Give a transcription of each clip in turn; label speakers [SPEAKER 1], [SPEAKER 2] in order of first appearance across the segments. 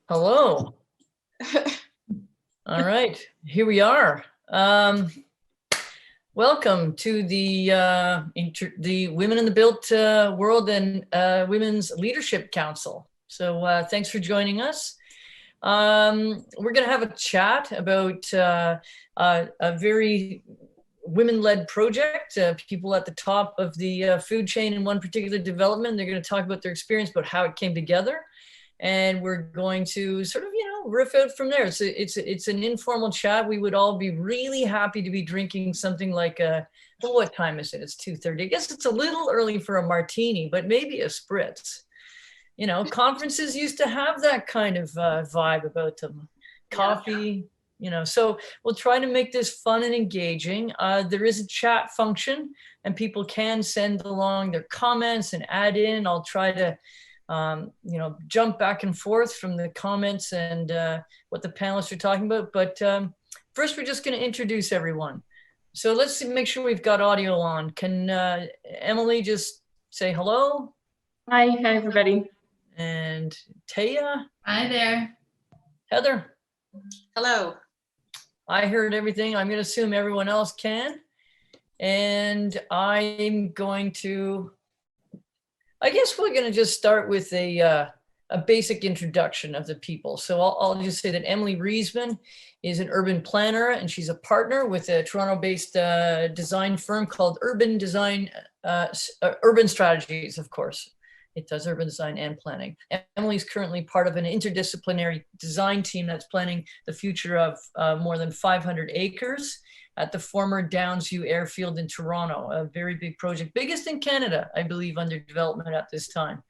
[SPEAKER 1] Hello. All right, here we are. Welcome to the Women in the Built World and Women's Leadership Council. So thanks for joining us. We're going to have a chat about a very women-led project, people at the top of the food chain in one particular development. They're going to talk about their experience, about how it came together. And we're going to sort of, riff out from there. It's an informal chat. We would all be really happy to be drinking something like well, what time is it? It's 2:30. I guess it's a little early for a martini, but maybe a spritz. Conferences used to have that kind of vibe about them. Coffee, so we'll try to make this fun and engaging. There is a chat function and people can send along their comments and add in. I'll try to jump back and forth from the comments and what the panelists are talking about. But first, we're just going to introduce everyone. So let's make sure we've got audio on. Can Emily just say hello?
[SPEAKER 2] Hi everybody.
[SPEAKER 1] And Taya?
[SPEAKER 3] Hi there.
[SPEAKER 1] Heather?
[SPEAKER 4] Hello.
[SPEAKER 1] I heard everything. I'm going to assume everyone else can. And I'm going to... I guess we're going to just start with a basic introduction of the people. So I'll just say that Emily Riesman is an urban planner, and she's a partner with a Toronto-based design firm called Urban Strategies, of course. It does urban design and planning. Emily's currently part of an interdisciplinary design team that's planning the future of more than 500 acres at the former Downsview Airfield in Toronto, a very big project, biggest in Canada, I believe, under development at this time.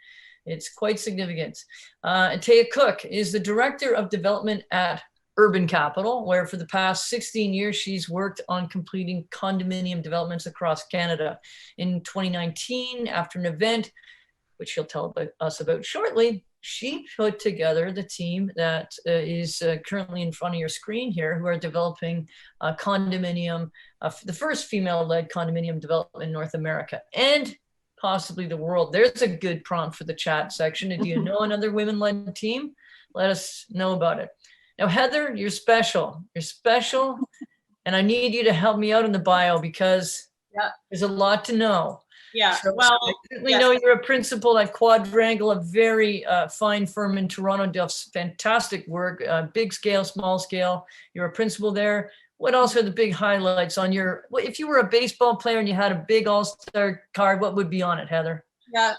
[SPEAKER 1] It's quite significant. And Taya Cook is the Director of Development at Urban Capital, where for the past 16 years, she's worked on completing condominium developments across Canada. In 2019, after an event, which she'll tell us about shortly, she put together the team that is currently in front of your screen here, who are developing a condominium, the first female-led condominium development in North America and possibly the world. There's a good prompt for the chat section. Do you know another women-led team? Let us know about it. Now, Heather, you're special. You're special, and I need you to help me out in the bio because there's a lot to know.
[SPEAKER 4] Yeah,
[SPEAKER 1] so,
[SPEAKER 4] well,
[SPEAKER 1] I certainly know you're a principal at Quadrangle, a very fine firm in Toronto, does fantastic work, big scale, small scale. You're a principal there. What else are the big highlights on your, if you were a baseball player and you had a big all-star card, what would be on it, Heather?
[SPEAKER 4] Yeah,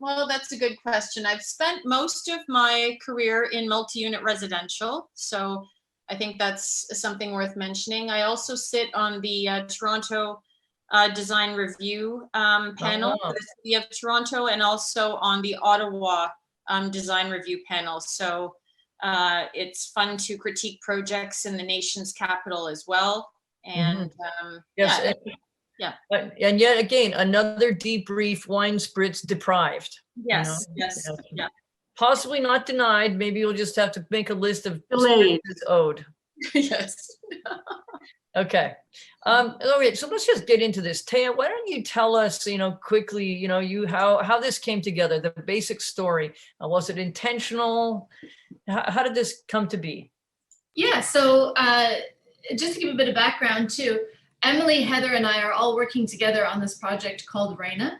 [SPEAKER 4] well, that's a good question. I've spent most of my career in multi-unit residential, so I think that's something worth mentioning. I also sit on the Toronto design review panel for the City of Toronto, and also on the Ottawa design review panel. So it's fun to critique projects in the nation's capital as well. And
[SPEAKER 1] yes, and yet again, another debrief, wine spritz deprived.
[SPEAKER 4] Yes, yeah.
[SPEAKER 1] Possibly not denied. Maybe you'll just have to make a list of
[SPEAKER 2] delayed
[SPEAKER 1] owed.
[SPEAKER 4] Yes.
[SPEAKER 1] Okay. Okay, so let's just get into this. Taya, why don't you tell us, quickly, how this came together, the basic story. Was it intentional? How did this come to be?
[SPEAKER 3] Yeah, so just to give a bit of background too, Emily, Heather, and I are all working together on this project called Reina.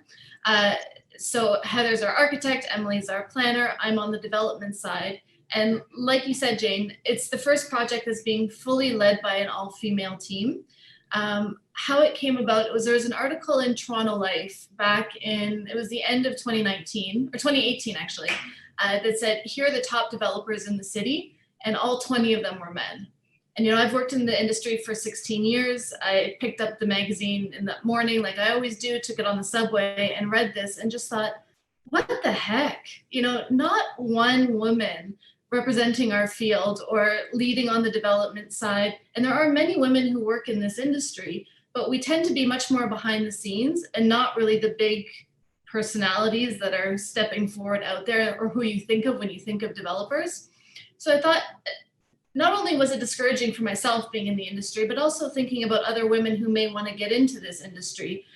[SPEAKER 3] So Heather's our architect, Emily's our planner, I'm on the development side. And like you said, Jane, it's the first project that's being fully led by an all-female team. How it came about was there was an article in Toronto Life back in, it was the end of 2019, or 2018 actually, that said, here are the top developers in the city, and all 20 of them were men. And I've worked in the industry for 16 years. I picked up the magazine in the morning, like I always do, took it on the subway and read this and just thought, what the heck? Not one woman representing our field or leading on the development side. And there are many women who work in this industry, but we tend to be much more behind the scenes and not really the big personalities that are stepping forward out there or who you think of when you think of developers. So I thought, not only was it discouraging for myself being in the industry, but also thinking about other women who may want to get into this industry.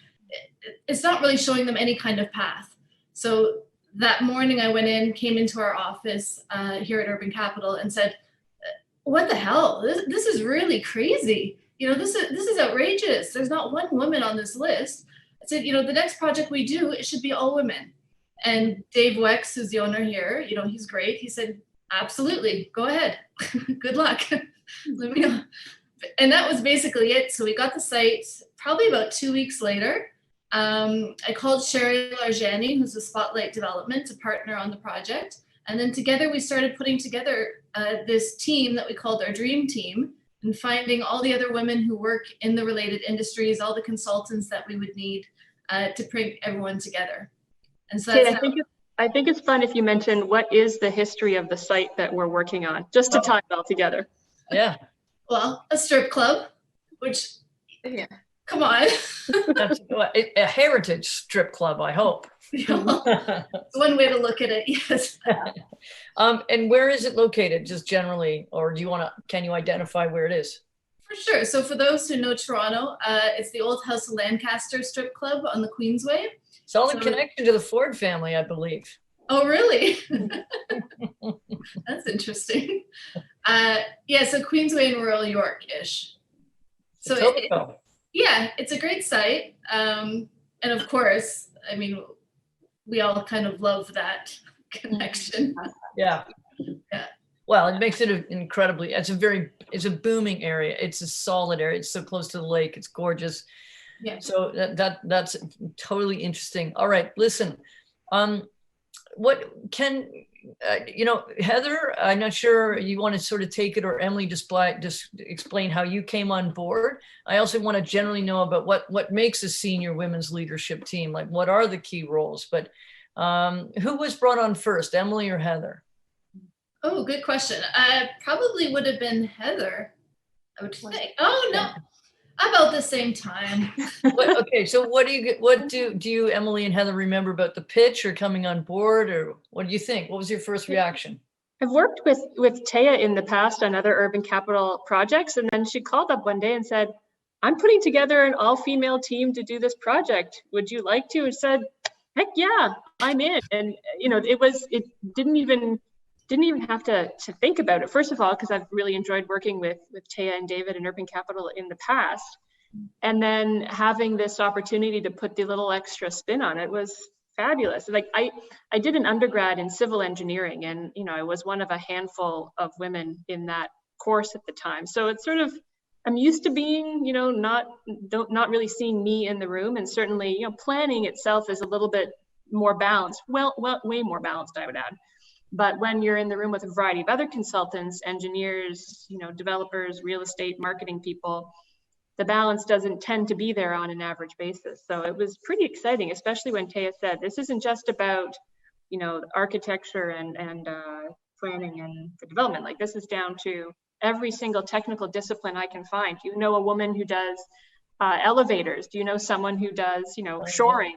[SPEAKER 3] It's not really showing them any kind of path. So that morning I went in, came into our office here at Urban Capital and said, what the hell? This is really crazy. This is outrageous. There's not one woman on this list. I said, the next project we do, it should be all women. And Dave Wex, who's the owner here, he's great. He said, absolutely, go ahead. Good luck. Let me know. And that was basically it. So we got the site probably about 2 weeks later. I called Sherry Larjani, who's the Spotlight Development, to partner on the project. And then together we started putting together this team that we called our dream team, and finding all the other women who work in the related industries, all the consultants that we would need to bring everyone together. And so that's
[SPEAKER 2] I think it's fun if you mention what is the history of the site that we're working on, just to tie it all together.
[SPEAKER 1] Yeah.
[SPEAKER 3] Well, a strip club, which,
[SPEAKER 4] Yeah.
[SPEAKER 3] come on.
[SPEAKER 1] That's a heritage strip club, I hope.
[SPEAKER 3] It's one way to look at it, yes.
[SPEAKER 1] And where is it located, just generally, or can you identify where it is?
[SPEAKER 3] For sure. So for those who know Toronto, it's the Old House of Lancaster strip club on the Queensway.
[SPEAKER 1] Solid connection to the Ford family, I believe.
[SPEAKER 3] Oh, really? That's interesting. Yeah, so Queensway and Royal York-ish. So it's a great site. And of course, I mean, we all kind of love that connection.
[SPEAKER 1] Yeah.
[SPEAKER 3] Yeah.
[SPEAKER 1] Well, it makes it it's a booming area. It's a solid area. It's so close to the lake. It's gorgeous.
[SPEAKER 3] Yeah.
[SPEAKER 1] So that's totally interesting. All right, listen, what can, Heather, I'm not sure you want to sort of take it, or Emily, just explain how you came on board. I also want to generally know about what makes a senior women's leadership team, like what are the key roles, but who was brought on first, Emily or Heather?
[SPEAKER 3] Oh, good question. Probably would have been Heather, I would think. Oh, no. About the same time.
[SPEAKER 1] Okay, so what do you, Emily and Heather, remember about the pitch or coming on board, or what do you think? What was your first reaction?
[SPEAKER 2] I've worked with Taya in the past on other Urban Capital projects, and then she called up one day and said, I'm putting together an all-female team to do this project. Would you like to? And said, heck yeah, I'm in. And it didn't even have to think about it. First of all, because I've really enjoyed working with Taya and David and Urban Capital in the past. And then having this opportunity to put the little extra spin on it was fabulous. Like I did an undergrad in civil engineering, and I was one of a handful of women in that course at the time. So it's sort of, I'm used to being, not really seeing me in the room, and certainly, planning itself is a little bit more balanced. Well, way more balanced, I would add. But when you're in the room with a variety of other consultants, engineers, developers, real estate, marketing people, the balance doesn't tend to be there on an average basis. So it was pretty exciting, especially when Taya said, this isn't just about, architecture and planning and the development. Like, this is down to every single technical discipline I can find. Do you know a woman who does elevators? Do you know someone who does, shoring?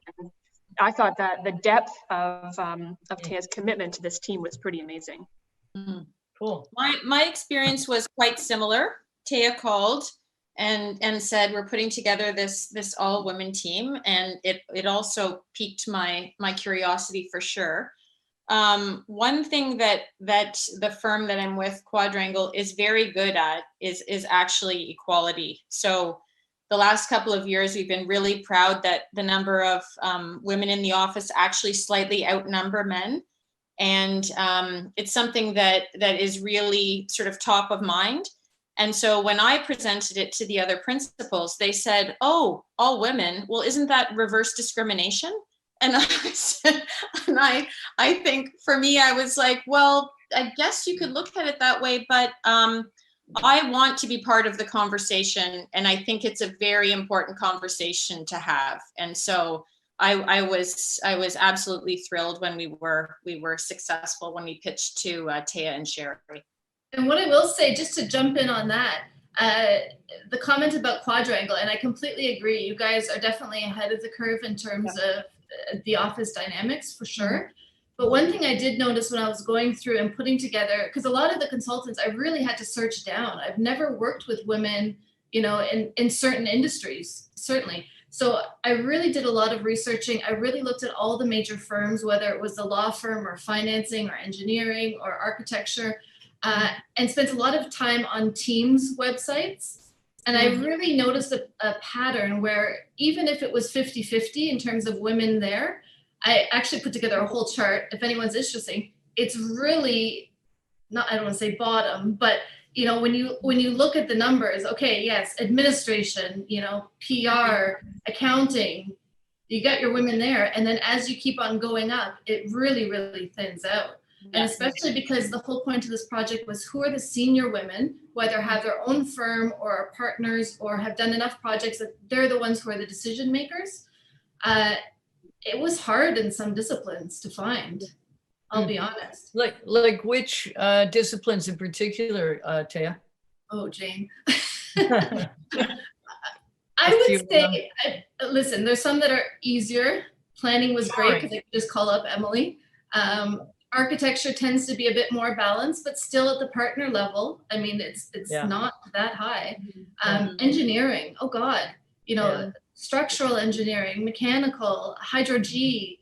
[SPEAKER 2] I thought that the depth of Taya's commitment to this team was pretty amazing.
[SPEAKER 1] Cool.
[SPEAKER 4] My experience was quite similar. Taya called and said, we're putting together this all women team, and it also piqued my curiosity for sure. One thing that the firm that I'm with, Quadrangle, is very good at is actually equality. So the last couple of years, we've been really proud that the number of women in the office actually slightly outnumber men. And it's something that is really sort of top of mind. And so when I presented it to the other principals, they said, oh, all women, well, isn't that reverse discrimination? And I said, and I think for me, I was like, well, I guess you could look at it that way, but I want to be part of the conversation, and I think it's a very important conversation to have. And so I was absolutely thrilled when we were successful when we pitched to Taya and Sherry.
[SPEAKER 3] And what I will say, just to jump in on that, the comment about Quadrangle, and I completely agree. You guys are definitely ahead of the curve in terms of the office dynamics, for sure. But one thing I did notice when I was going through and putting together, because a lot of the consultants, I really had to search down. I've never worked with women, in certain industries, certainly. So I really did a lot of researching. I really looked at all the major firms, whether it was the law firm or financing or engineering or architecture, and spent a lot of time on teams' websites. And I really noticed a pattern where even if it was 50-50 in terms of women there, I actually put together a whole chart. If anyone's interested, it's really not, I don't want to say bottom, but you know, when you look at the numbers, okay, yes, administration, you know, PR, accounting, you got your women there. And then as you keep on going up, it really, really thins out. And especially because the whole point of this project was who are the senior women who either have their own firm or are partners or have done enough projects that they're the ones who are the decision makers. It was hard in some disciplines to find, I'll be honest.
[SPEAKER 1] Like which disciplines in particular, Taya?
[SPEAKER 3] Oh, Jane. I would say, listen, there's some that are easier. Planning was great because I could just call up Emily. Architecture tends to be a bit more balanced, but still at the partner level. I mean, it's not that high. Engineering, oh God, you know, structural engineering, mechanical, hydro-G,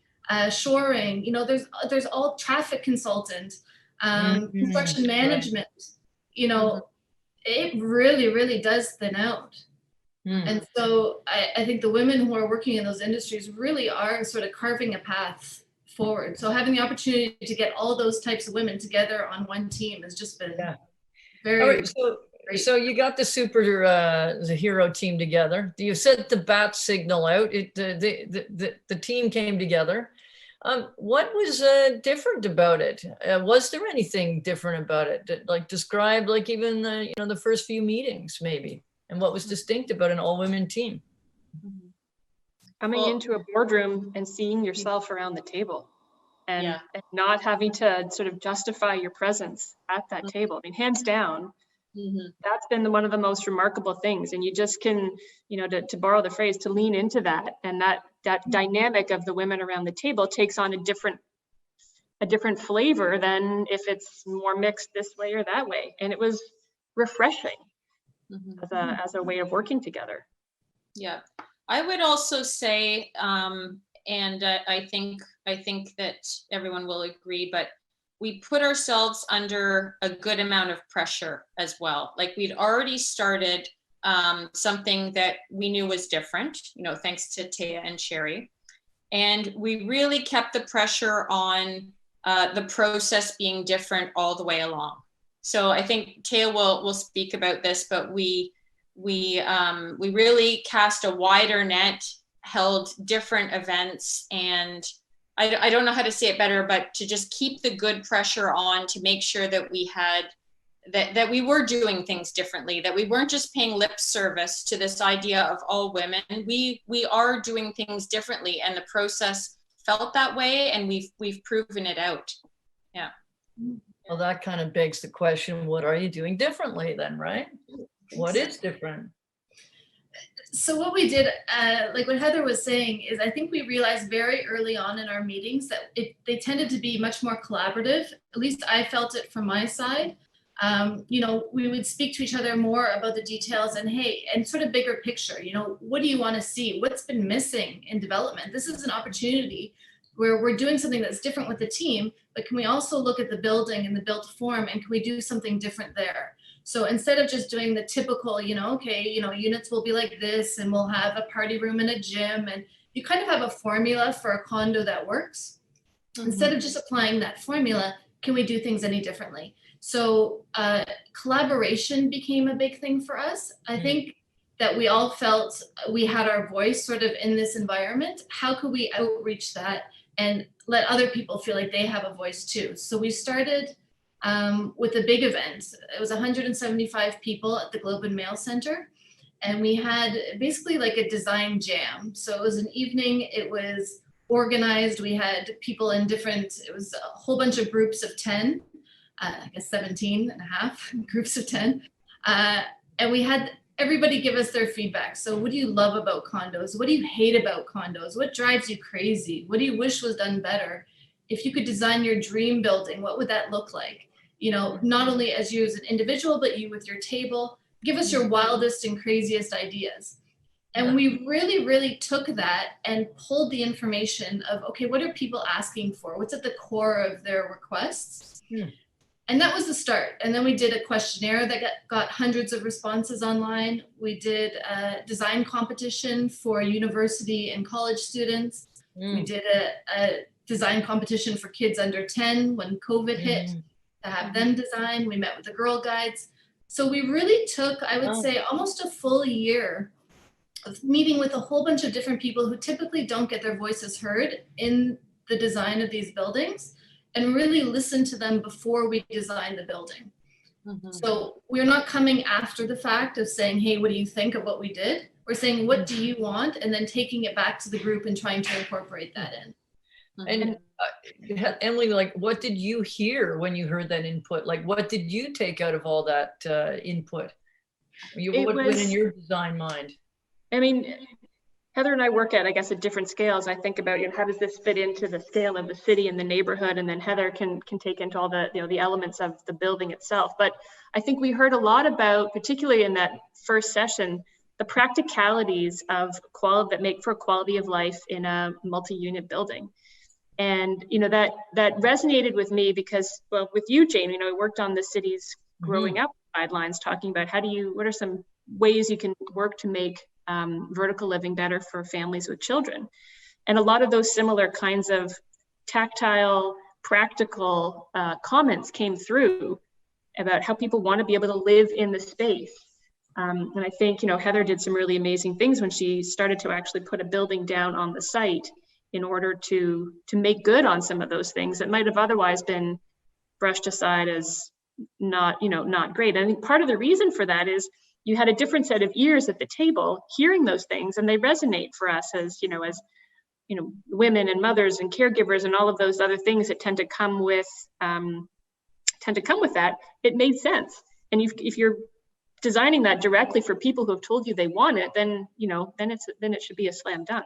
[SPEAKER 3] shoring, you know, there's all traffic consultant, construction management, you know, it really, really does thin out. And so I think the women who are working in those industries really are sort of carving a path forward. So having the opportunity to get all those types of women together on one team has just been very great.
[SPEAKER 1] So you got the the hero team together. You sent the bat signal out. The team came together. What was different about it? Was there anything different about it? Like describe like even the first few meetings maybe, and what was distinct about an all-women team?
[SPEAKER 2] Coming into a boardroom and seeing yourself around the table and not having to sort of justify your presence at that table. I mean, hands down, that's been one of the most remarkable things. And you just can, to borrow the phrase, to lean into that. And that dynamic of the women around the table takes on a different flavor than if it's more mixed this way or that way. And it was refreshing as a way of working together.
[SPEAKER 4] Yeah. I would also say, and I think that everyone will agree, but we put ourselves under a good amount of pressure as well. Like we'd already started something that we knew was different, thanks to Taya and Sherry. And we really kept the pressure on the process being different all the way along. So I think Taya will speak about this, but we really cast a wider net, held different events, and I don't know how to say it better, but to just keep the good pressure on to make sure that we had, that we were doing things differently, that we weren't just paying lip service to this idea of all women. We are doing things differently, and the process felt that way, and we've proven it out. Yeah.
[SPEAKER 1] Well, that kind of begs the question, what are you doing differently then, right? What is different?
[SPEAKER 3] So what we did, like what Heather was saying, is I think we realized very early on in our meetings that they tended to be much more collaborative. At least I felt it from my side. We would speak to each other more about the details and sort of bigger picture, what do you want to see? What's been missing in development? This is an opportunity where we're doing something that's different with the team, but can we also look at the building and the built form, and can we do something different there? So instead of just doing the typical, units will be like this, and we'll have a party room and a gym, and you kind of have a formula for a condo that works. Instead of just applying that formula, can we do things any differently? So collaboration became a big thing for us. I think that we all felt we had our voice sort of in this environment. How could we outreach that and let other people feel like they have a voice too? So we started with a big event. It was 175 people at the Globe and Mail Center. And we had basically like a design jam. So it was an evening, it was organized. We had people in it was a whole bunch of groups of 10, I guess 17 and a half groups of 10. And we had everybody give us their feedback. So what do you love about condos? What do you hate about condos? What drives you crazy? What do you wish was done better? If you could design your dream building, what would that look like? Not only as you as an individual, but you with your table. Give us your wildest and craziest ideas. And we really, really took that and pulled the information of, okay, what are people asking for? What's at the core of their requests? And that was the start. And then we did a questionnaire that got hundreds of responses online. We did a design competition for university and college students. We did a design competition for kids under 10 when COVID hit to have them design. We met with the Girl Guides. So we really took, I would say, almost a full year of meeting with a whole bunch of different people who typically don't get their voices heard in the design of these buildings, and really listen to them before we design the building. So we're not coming after the fact of saying, hey, what do you think of what we did? We're saying, what do you want? And then taking it back to the group and trying to incorporate that in.
[SPEAKER 1] And Emily, like, what did you hear when you heard that input? Like, what did you take out of all that input? What went in your design mind?
[SPEAKER 2] I mean, Heather and I work at, I guess, at different scales. I think about, how does this fit into the scale of the city and the neighborhood? And then Heather can take into all the, the elements of the building itself. But I think we heard a lot about, particularly in that first session, the practicalities of that make for quality of life in a multi-unit building. And, that resonated with me because, well, with you, Jane, we worked on the city's growing up guidelines, talking about what are some ways you can work to make vertical living better for families with children. And a lot of those similar kinds of tactile, practical comments came through about how people want to be able to live in the space. And I think, Heather did some really amazing things when she started to actually put a building down on the site in order to make good on some of those things that might have otherwise been brushed aside as not great. And I think part of the reason for that is you had a different set of ears at the table hearing those things, and they resonate for us as women and mothers and caregivers and all of those other things that tend to come with that. It made sense. And if you're designing that directly for people who have told you they want it, then it should be a slam dunk.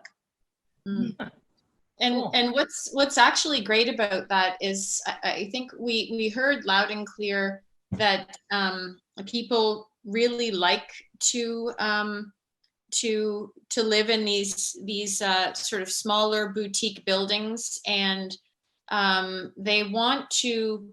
[SPEAKER 4] And what's actually great about that is I think we heard loud and clear that people really like to live in these sort of smaller boutique buildings, and they want to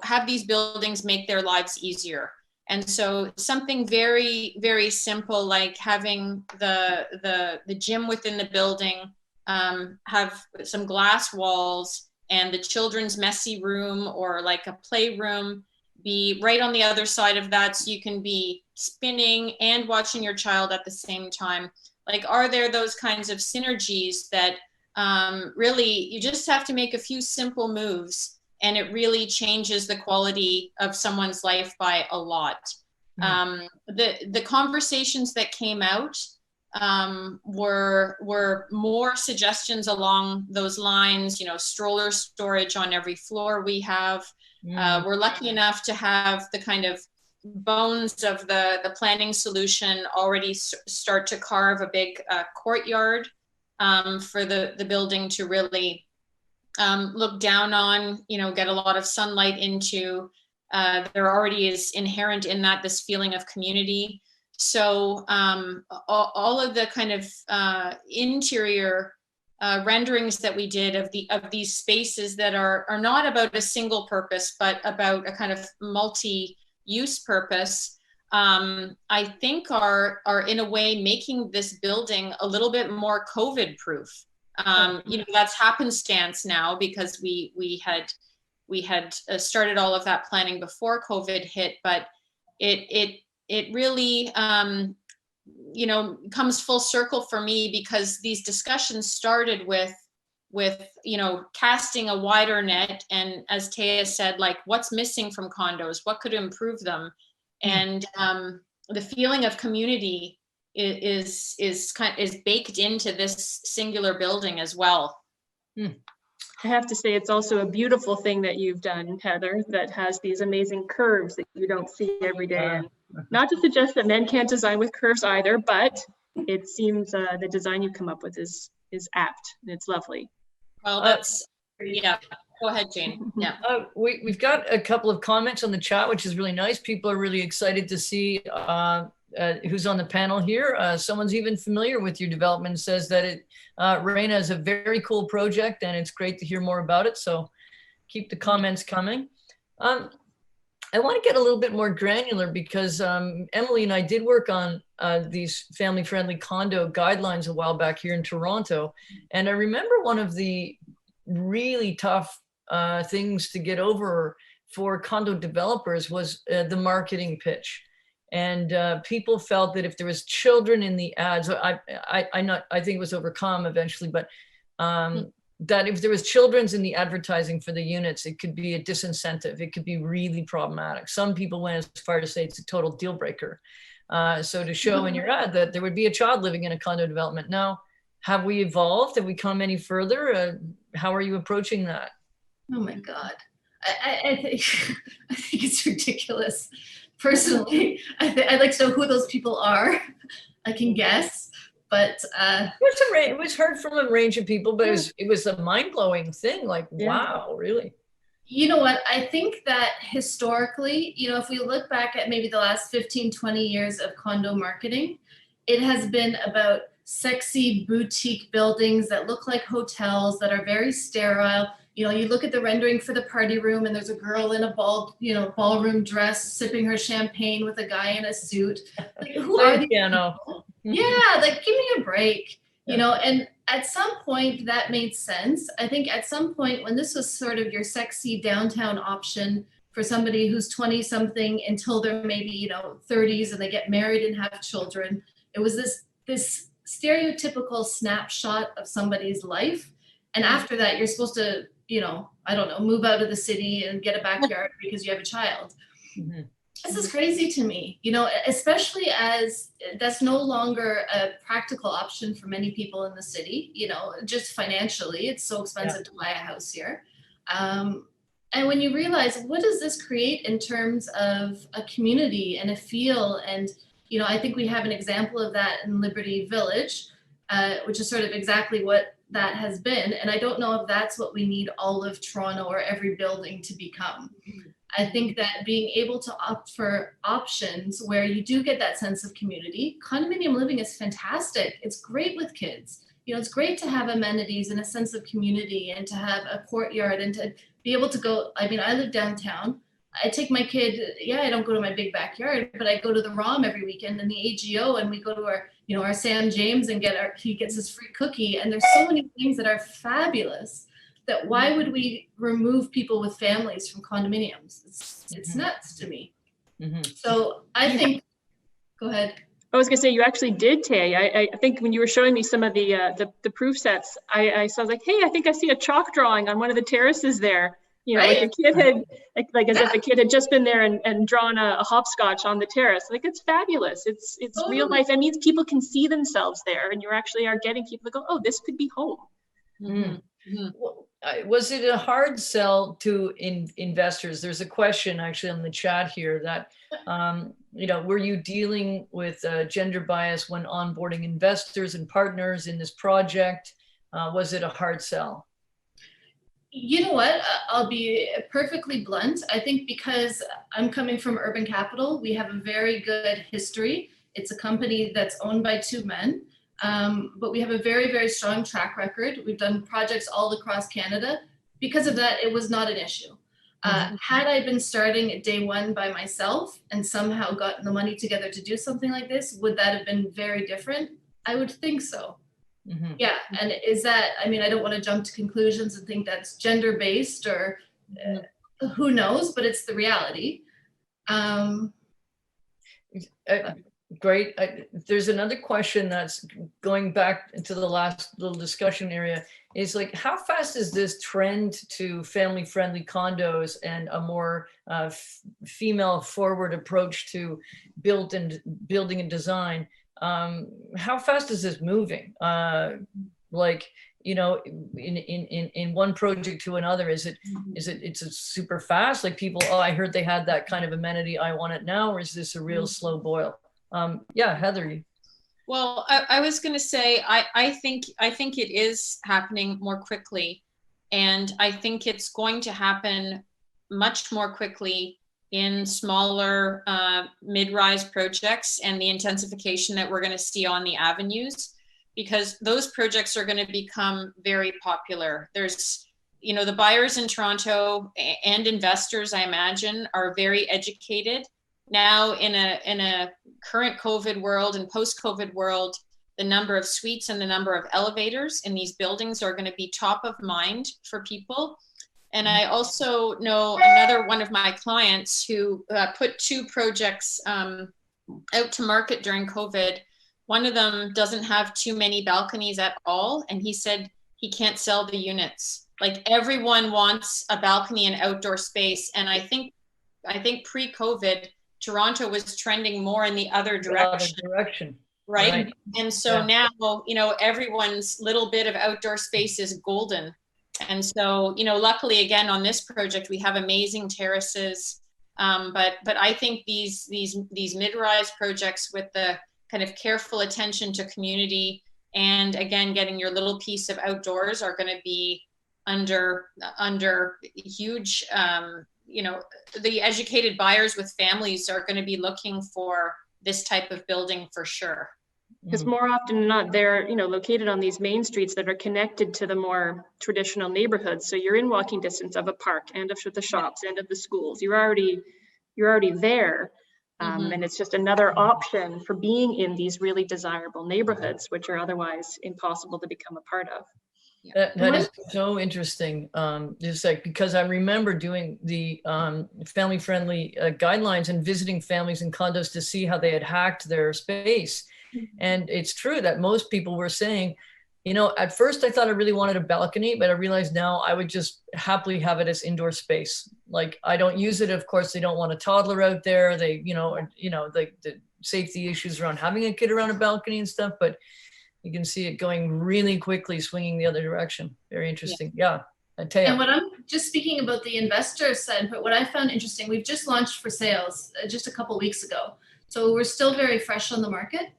[SPEAKER 4] have these buildings make their lives easier. And so something very, very simple like having the gym within the building have some glass walls, and the children's messy room or like a playroom be right on the other side of that, so you can be spinning and watching your child at the same time. Like, are there those kinds of synergies that really you just have to make a few simple moves and it really changes the quality of someone's life by a lot. The conversations that came out were more suggestions along those lines, stroller storage on every floor we have. We're lucky enough to have the kind of bones of the planning solution already start to carve a big courtyard for the building to really look down on, get a lot of sunlight into. There already is inherent in that this feeling of community. So all of the kind of interior renderings that we did of these spaces that are not about a single purpose, but about a kind of multi-use purpose, I think are in a way making this building a little bit more COVID-proof. That's happenstance now because we had started all of that planning before COVID hit, but it really comes full circle for me because these discussions started with casting a wider net, and as Taya said, like, what's missing from condos, what could improve them, and the feeling of community is baked into this singular building as well.
[SPEAKER 2] I have to say, it's also a beautiful thing that you've done, Heather, that has these amazing curves that you don't see every day. And not to suggest that men can't design with curves either, but it seems the design you come up with is apt and it's lovely.
[SPEAKER 4] Well, that's, yeah. Go ahead, Jane. Yeah.
[SPEAKER 1] We've got a couple of comments on the chat, which is really nice. People are really excited to see who's on the panel here. Someone's even familiar with your development, says that Reina is a very cool project and it's great to hear more about it. So keep the comments coming. I want to get a little bit more granular because Emily and I did work on these family-friendly condo guidelines a while back here in Toronto. And I remember one of the really tough things to get over for condo developers was the marketing pitch. And people felt that if there was children in the ads, I think it was overcome eventually, but that if there was children's in the advertising for the units, it could be a disincentive. It could be really problematic. Some people went as far to say it's a total deal breaker. So to show in your ad that there would be a child living in a condo development. Now, have we evolved? Have we come any further? How are you approaching that?
[SPEAKER 3] Oh my God. I think it's ridiculous. Personally, I'd like to know who those people are. I can guess. But
[SPEAKER 1] it was heard from a range of people, but it was a mind-blowing thing. Like, wow, really?
[SPEAKER 3] You know what? I think that historically, if we look back at maybe the last 15, 20 years of condo marketing, it has been about sexy boutique buildings that look like hotels, that are very sterile. You look at the rendering for the party room and there's a girl in a ballroom dress sipping her champagne with a guy in a suit. Like, who are these people? Yeah, like, give me a break, and at some point that made sense. I think at some point when this was sort of your sexy downtown option for somebody who's 20 something until they're maybe, 30s and they get married and have children, it was this stereotypical snapshot of somebody's life. And after that, you're supposed to, I don't know, move out of the city and get a backyard because you have a child. Mm-hmm. This is crazy to me, especially as that's no longer a practical option for many people in the city, just financially. It's so expensive to buy a house here. And when you realize, what does this create in terms of a community and a feel? And, I think we have an example of that in Liberty Village, which is sort of exactly what that has been. And I don't know if that's what we need all of Toronto or every building to become. I think that being able to opt for options where you do get that sense of community, condominium living is fantastic. It's great with kids. It's great to have amenities and a sense of community and to have a courtyard and to be able to go. I mean, I live downtown. I take my kid, I don't go to my big backyard, but I go to the ROM every weekend and the AGO, and we go to our Sam James and he gets his free cookie. And there's so many things that are fabulous. That why would we remove people with families from condominiums? It's nuts to me. Mm-hmm. So I think, go ahead.
[SPEAKER 2] I was gonna say, you actually did, Tay. I think when you were showing me some of the proof sets, I was like, hey, I think I see a chalk drawing on one of the terraces there.
[SPEAKER 3] Right?
[SPEAKER 2] Like a kid had, like as if a kid had just been there and drawn a hopscotch on the terrace. Like, it's fabulous. It's totally real life. It means people can see themselves there, and you actually are getting people to go, oh, this could be home.
[SPEAKER 1] Mm-hmm. Mm-hmm. Well, was it a hard sell to investors? There's a question actually on the chat here that, were you dealing with gender bias when onboarding investors and partners in this project? Was it a hard sell?
[SPEAKER 3] You know what? I'll be perfectly blunt. I think because I'm coming from Urban Capital, we have a very good history. It's a company that's owned by two men. But we have a very, very strong track record. We've done projects all across Canada. Because of that, it was not an issue. Had I been starting at day one by myself and somehow gotten the money together to do something like this, would that have been very different? I would think so. Mm-hmm. Yeah. And is that, I don't want to jump to conclusions and think that's gender-based or who knows, but it's the reality.
[SPEAKER 1] Great. There's another question that's going back into the last little discussion area is like, how fast is this trend to family-friendly condos and a more female-forward approach to building and design? How fast is this moving? In one project to another, it's a super fast, like people, oh, I heard they had that kind of amenity, I want it now, or is this a real slow boil? Heather.
[SPEAKER 4] Well, I was going to say, I think it is happening more quickly, and I think it's going to happen much more quickly in smaller mid-rise projects and the intensification that we're going to see on the avenues, because those projects are going to become very popular. There's, you know, the buyers in Toronto and investors, I imagine, are very educated. Now in a current COVID world and post-COVID world, the number of suites and the number of elevators in these buildings are going to be top of mind for people. And I also know another one of my clients who put 2 projects out to market during COVID. One of them doesn't have too many balconies at all. And he said he can't sell the units. Like, everyone wants a balcony and outdoor space. And I think pre-COVID, Toronto was trending more in the other direction. Right? And so now, you know, everyone's little bit of outdoor space is golden. And so, you know, luckily, again, on this project, we have amazing terraces. But I think these mid-rise projects with the kind of careful attention to community and, again, getting your little piece of outdoors are going to be under huge, you know, the educated buyers with families are going to be looking for this type of building for sure.
[SPEAKER 2] Because more often than not, they're, you know, located on these main streets that are connected to the more traditional neighborhoods. So you're in walking distance of a park and of the shops and of the schools. You're already there. And it's just another option for being in these really desirable neighborhoods, which are otherwise impossible to become a part of.
[SPEAKER 1] That is so interesting. Just like, because I remember doing the family-friendly guidelines and visiting families in condos to see how they had hacked their space. And it's true that most people were saying, you know, at first I thought I really wanted a balcony, but I realized now I would just happily have it as indoor space. Like, I don't use it. Of course, they don't want a toddler out there. They, the safety issues around having a kid around a balcony and stuff, but you can see it going really quickly, swinging the other direction. Very interesting. Yeah.
[SPEAKER 3] And what I'm just speaking about the investor side, but what I found interesting, we've just launched for sales just a couple weeks ago. So we're still very fresh on the market.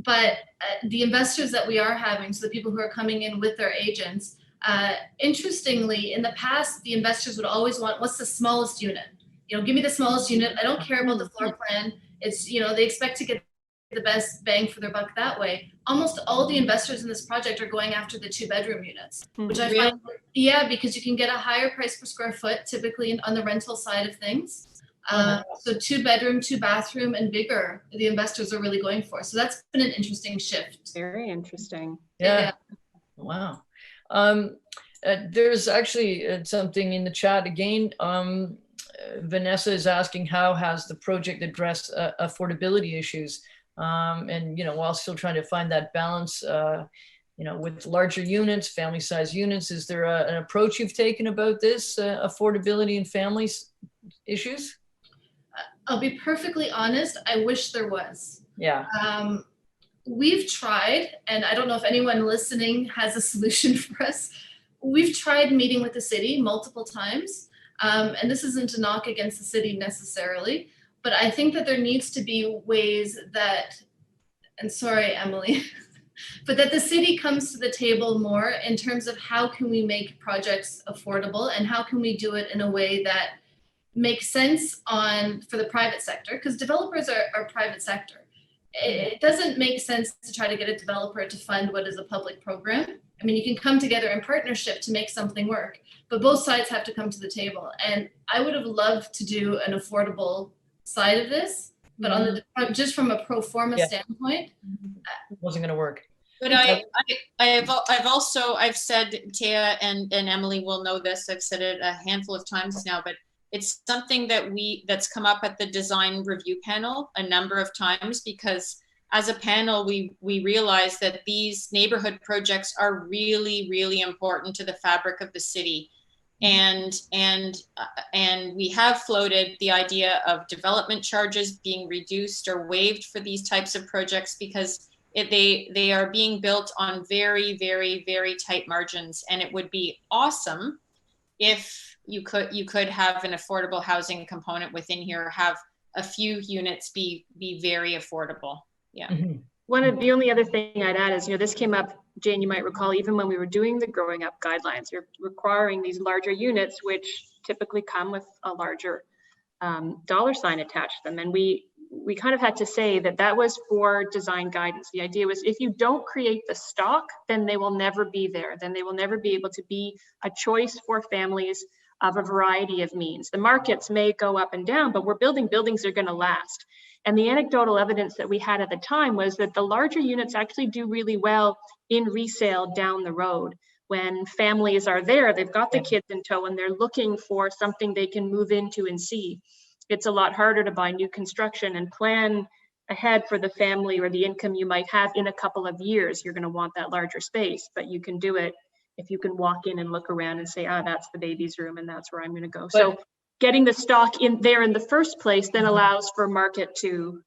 [SPEAKER 3] But the investors that we are having, so the people who are coming in with their agents, interestingly, in the past, the investors would always want, what's the smallest unit? You know, give me the smallest unit. I don't care about the floor plan. It's, you know, they expect to get the best bang for their buck that way. Almost all the investors in this project are going after the 2-bedroom units, which I find, because you can get a higher price per square foot, typically on the rental side of things. So 2-bedroom, 2-bathroom and bigger, the investors are really going for. So that's been an interesting shift.
[SPEAKER 2] Very interesting.
[SPEAKER 1] Yeah. Wow. There's actually something in the chat again. Vanessa is asking, how has the project addressed affordability issues? And, you know, while still trying to find that balance, you know, with larger units, family size units, is there an approach you've taken about this affordability and families issues?
[SPEAKER 3] I'll be perfectly honest, I wish there was.
[SPEAKER 1] Yeah.
[SPEAKER 3] We've tried, and I don't know if anyone listening has a solution for us. We've tried meeting with the city multiple times, and this isn't a knock against the city necessarily, but I think that there needs to be ways that, and sorry, Emily, but that the city comes to the table more in terms of how can we make projects affordable and how can we do it in a way that makes sense for the private sector, because developers are private sector. It doesn't make sense to try to get a developer to fund what is a public program. I mean, you can come together in partnership to make something work, but both sides have to come to the table. And I would have loved to do an affordable side of this, but on the just from a pro forma standpoint,
[SPEAKER 1] it wasn't going to work.
[SPEAKER 4] But I've said, Taya and Emily will know this, I've said it a handful of times now, but it's something that's come up at the design review panel a number of times, because as a panel, we realize that these neighborhood projects are really, really important to the fabric of the city. And we have floated the idea of development charges being reduced or waived for these types of projects, because they are being built on very, very, very tight margins. And it would be awesome if you could have an affordable housing component within here, have a few units be very affordable. Yeah.
[SPEAKER 2] One of the only other thing I'd add is, you know, this came up, Jane, you might recall, even when we were doing the growing up guidelines, you're requiring these larger units, which typically come with a larger dollar sign attached to them. And we kind of had to say that that was for design guidance. The idea was if you don't create the stock, then they will never be there. Then they will never be able to be a choice for families of a variety of means. The markets may go up and down, but we're building buildings that are going to last. And the anecdotal evidence that we had at the time was that the larger units actually do really well in resale down the road. When families are there, they've got the kids in tow and they're looking for something they can move into and see. It's a lot harder to buy new construction and plan ahead for the family or the income you might have in a couple of years. You're going to want that larger space, but you can do it if you can walk in and look around and say, that's the baby's room and that's where I'm going to go. So getting the stock in there in the first place then allows for market to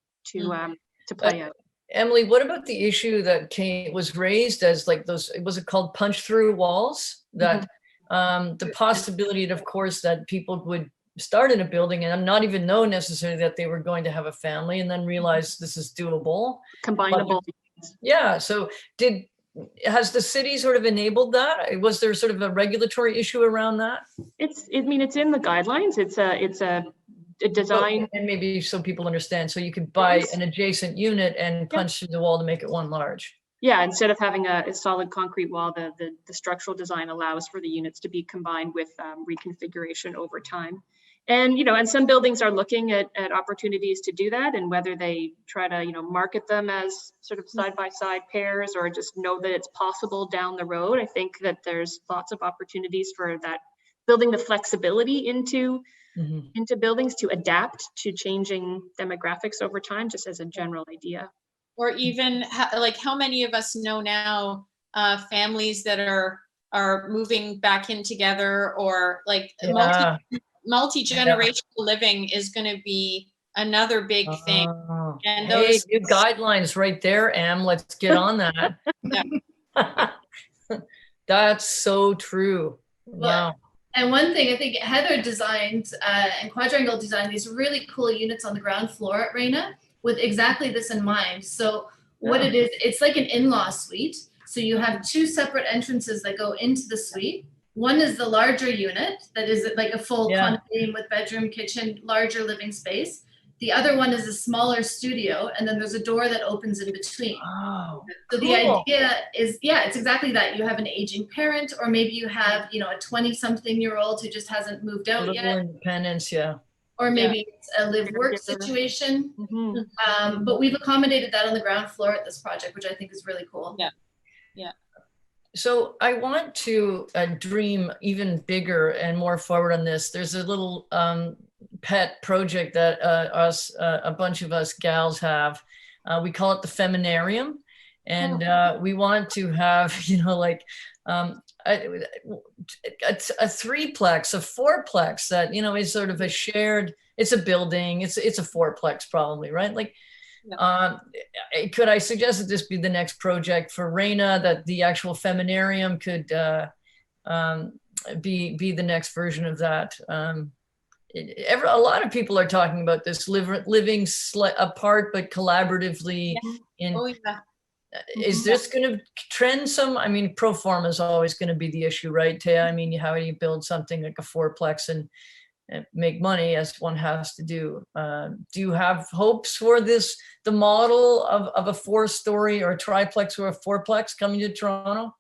[SPEAKER 2] play out.
[SPEAKER 1] Emily, what about the issue that was raised as like those, was it called punch through walls? That the possibility, of course, that people would start in a building and not even know necessarily that they were going to have a family and then realize this is doable.
[SPEAKER 2] Combinable.
[SPEAKER 1] Yeah. So has the city sort of enabled that? Was there sort of a regulatory issue around that?
[SPEAKER 2] It's in the guidelines. It's a design.
[SPEAKER 1] And maybe so people understand. So you could buy an adjacent unit and punch through the wall to make it one large.
[SPEAKER 2] Yeah, instead of having a solid concrete wall, the structural design allows for the units to be combined with reconfiguration over time. And, and some buildings are looking at opportunities to do that, and whether they try to, market them as sort of side-by-side pairs or just know that it's possible down the road. I think that there's lots of opportunities for that, building the flexibility into buildings to adapt to changing demographics over time, just as a general idea.
[SPEAKER 4] Or even how many of us know now families that are moving back in together, or multi-generational living is going to be another big thing. And those
[SPEAKER 1] new guidelines right there, Em. Let's get on that. That's so true. Wow.
[SPEAKER 3] And one thing I think Heather designed and Quadrangle designed these really cool units on the ground floor at Reina with exactly this in mind. So what it is, it's like an in-law suite. So you have two separate entrances that go into the suite. One is the larger unit that is like a full condominium with bedroom, kitchen, larger living space. The other one is a smaller studio, and then there's a door that opens in between.
[SPEAKER 1] Oh,
[SPEAKER 3] so the idea is, it's exactly that. You have an aging parent, or maybe you have, a 20-something-year-old who just hasn't moved out yet.
[SPEAKER 1] Independence,
[SPEAKER 3] Or maybe it's a live-work situation. But we've accommodated that on the ground floor at this project, which I think is really cool.
[SPEAKER 4] Yeah.
[SPEAKER 1] So I want to dream even bigger and more forward on this. There's a little pet project that a bunch of us gals have. We call it the Feminarium, and we want to have a threeplex, a fourplex that is sort of a shared. It's a building. It's a fourplex probably, right? Could I suggest that this be the next project for Reina, that the actual Feminarium could be the next version of that? A lot of people are talking about this living apart but collaboratively. Is this going to trend some? I mean, pro forma is always going to be the issue, right, Taya? I mean, how do you build something like a fourplex and make money, as one has to do? Do you have hopes for the model of a 4-story or a triplex or a fourplex coming to Toronto?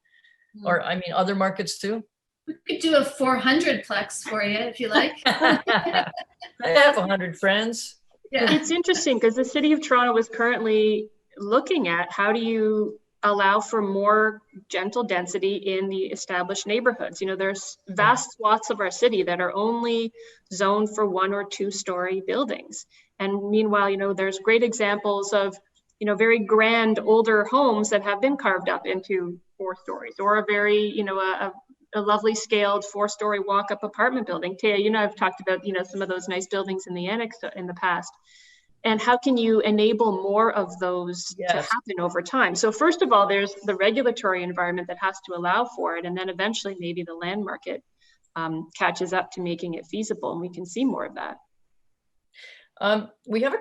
[SPEAKER 1] Or, I mean, other markets too?
[SPEAKER 3] We could do a 400-plex for you if you like.
[SPEAKER 1] I have 100 friends.
[SPEAKER 2] Yeah. It's interesting because the City of Toronto is currently looking at how do you allow for more gentle density in the established neighborhoods. There's vast swaths of our city that are only zoned for 1 or 2-story buildings. And meanwhile, there's great examples of, very grand older homes that have been carved up into 4 stories, or a very, a lovely scaled 4-story walk-up apartment building. Taya, I've talked about, some of those nice buildings in the annex in the past. And how can you enable more of those to happen over time? So first of all, there's the regulatory environment that has to allow for it. And then eventually maybe the land market catches up to making it feasible, and we can see more of that.
[SPEAKER 1] We have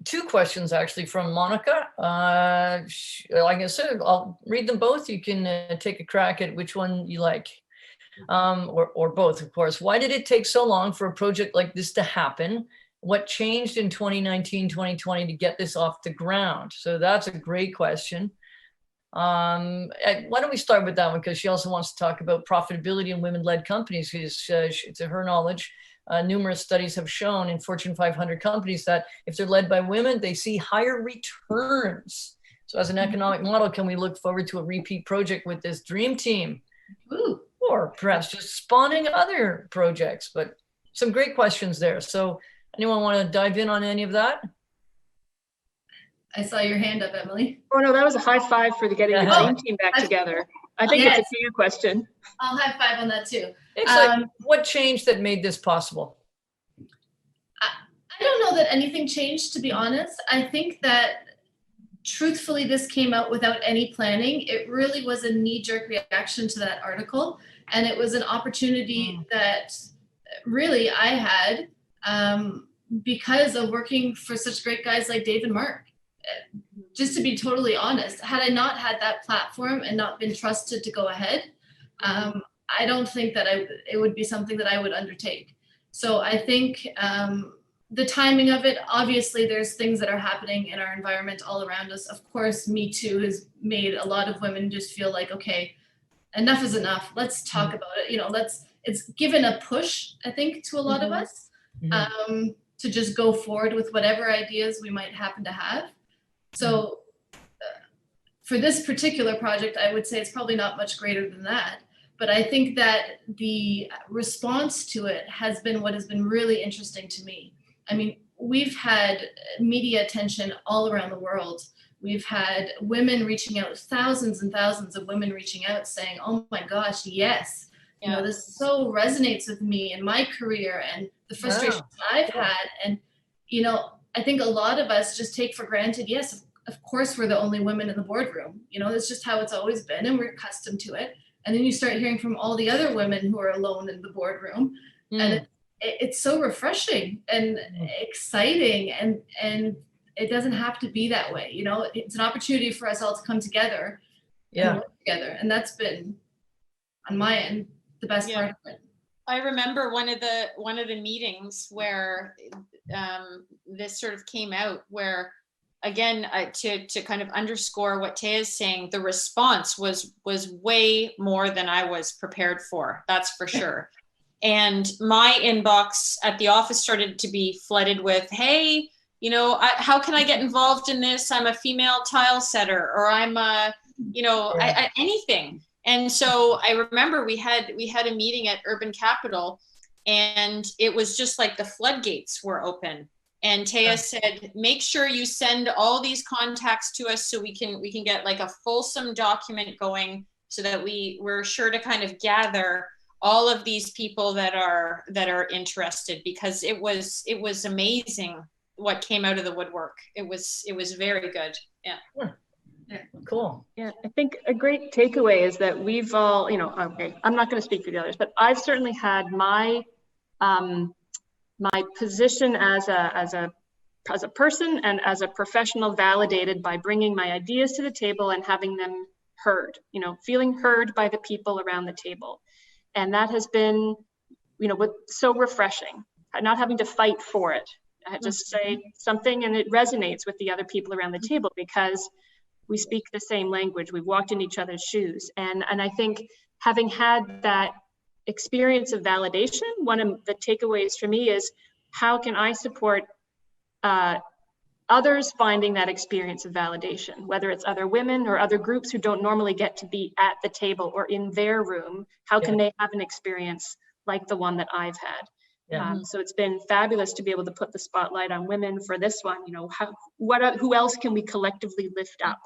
[SPEAKER 1] two questions actually from Monica. Like I said, I'll read them both. You can take a crack at which one you like. or both, of course. Why did it take so long for a project like this to happen? What changed in 2019, 2020 to get this off the ground? So that's a great question. Why don't we start with that one? Because she also wants to talk about profitability in women-led companies. Because to her knowledge, numerous studies have shown in Fortune 500 companies that if they're led by women, they see higher returns. So as an economic model, can we look forward to a repeat project with this dream team?
[SPEAKER 3] Ooh.
[SPEAKER 1] Or perhaps just spawning other projects? But some great questions there. So anyone want to dive in on any of that?
[SPEAKER 3] I saw your hand up, Emily.
[SPEAKER 2] Oh, no, that was a high five for getting the dream team back together. I think it's a Tia question.
[SPEAKER 3] I'll high five on that too.
[SPEAKER 1] What changed that made this possible?
[SPEAKER 3] I don't know that anything changed, to be honest. I think that truthfully, this came out without any planning. It really was a knee-jerk reaction to that article. And it was an opportunity that really I had because of working for such great guys like Dave and Mark. Just to be totally honest, had I not had that platform and not been trusted to go ahead, I don't think that it would be something that I would undertake. So I think the timing of it, obviously there's things that are happening in our environment all around us. Of course, Me Too has made a lot of women just feel like, okay, enough is enough. Let's talk about it. It's given a push, I think, to a lot of us to just go forward with whatever ideas we might happen to have. So for this particular project, I would say it's probably not much greater than that. But I think that the response to it has been what has been really interesting to me. I mean, we've had media attention all around the world. We've had women reaching out, thousands and thousands of women reaching out saying, oh my gosh, yes. This so resonates with me and my career and the frustrations I've had. And, I think a lot of us just take for granted, yes, of course, we're the only women in the boardroom. That's just how it's always been, and we're accustomed to it. And then you start hearing from all the other women who are alone in the boardroom. And it's so refreshing and exciting. And it doesn't have to be that way. It's an opportunity for us all to come together and work together. And that's been, on my end, the best part of it.
[SPEAKER 4] I remember one of the meetings where this sort of came out, where again, to kind of underscore what Tia is saying, the response was way more than I was prepared for. That's for sure. And my inbox at the office started to be flooded with, hey, how can I get involved in this? I'm a female tile setter, or I'm anything. And so I remember we had a meeting at Urban Capital, and it was just like the floodgates were open. And Tia said, make sure you send all these contacts to us so we can get like a fulsome document going, so that we're sure to kind of gather all of these people that are interested, because it was amazing what came out of the woodwork. It was very good. Yeah.
[SPEAKER 1] Cool.
[SPEAKER 2] Yeah, I think a great takeaway is that we've all, okay, I'm not going to speak for the others, but I've certainly had my position as a person and as a professional validated by bringing my ideas to the table and having them heard, feeling heard by the people around the table. And that has been, so refreshing, not having to fight for it. I just say something and it resonates with the other people around the table, because we speak the same language. We've walked in each other's shoes. And I think having had that experience of validation, one of the takeaways for me is, how can I support others finding that experience of validation, whether it's other women or other groups who don't normally get to be at the table or in their room? How can they have an experience like the one that I've had? So it's been fabulous to be able to put the spotlight on women for this one. Who else can we collectively lift up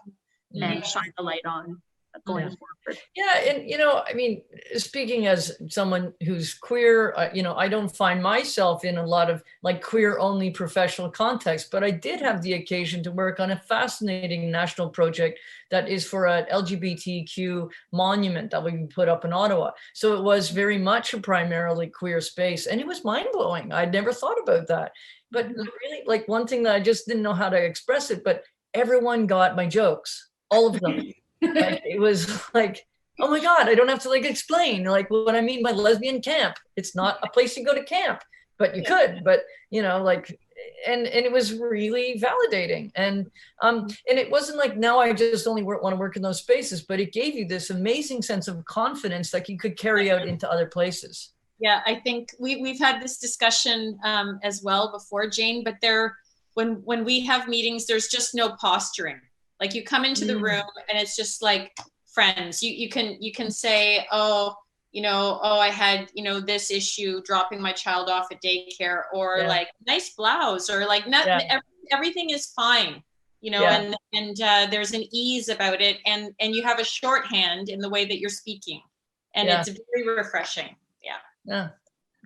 [SPEAKER 2] and shine the light on going forward?
[SPEAKER 1] Yeah, and I mean, speaking as someone who's queer, I don't find myself in a lot of like queer-only professional context, but I did have the occasion to work on a fascinating national project that is for an LGBTQ monument that we put up in Ottawa. So it was very much a primarily queer space, and it was mind-blowing. I'd never thought about that. But really, like, one thing that I just didn't know how to express it, but everyone got my jokes, all of them. Like, it was like, oh my God, I don't have to like explain like what I mean by lesbian camp. It's not a place you go to camp, but you could, but you know, like, and it was really validating. And it wasn't like, now I just only want to work in those spaces, but it gave you this amazing sense of confidence that you could carry out into other places.
[SPEAKER 4] Yeah, I think we've had this discussion as well before, Jane, but when we have meetings, there's just no posturing. Like you come into the room and it's just like friends. You can say, oh, I had, this issue dropping my child off at daycare, or like nice blouse, or like everything is fine, and there's an ease about it, and you have a shorthand in the way that you're speaking, and it's very refreshing.
[SPEAKER 1] Yeah.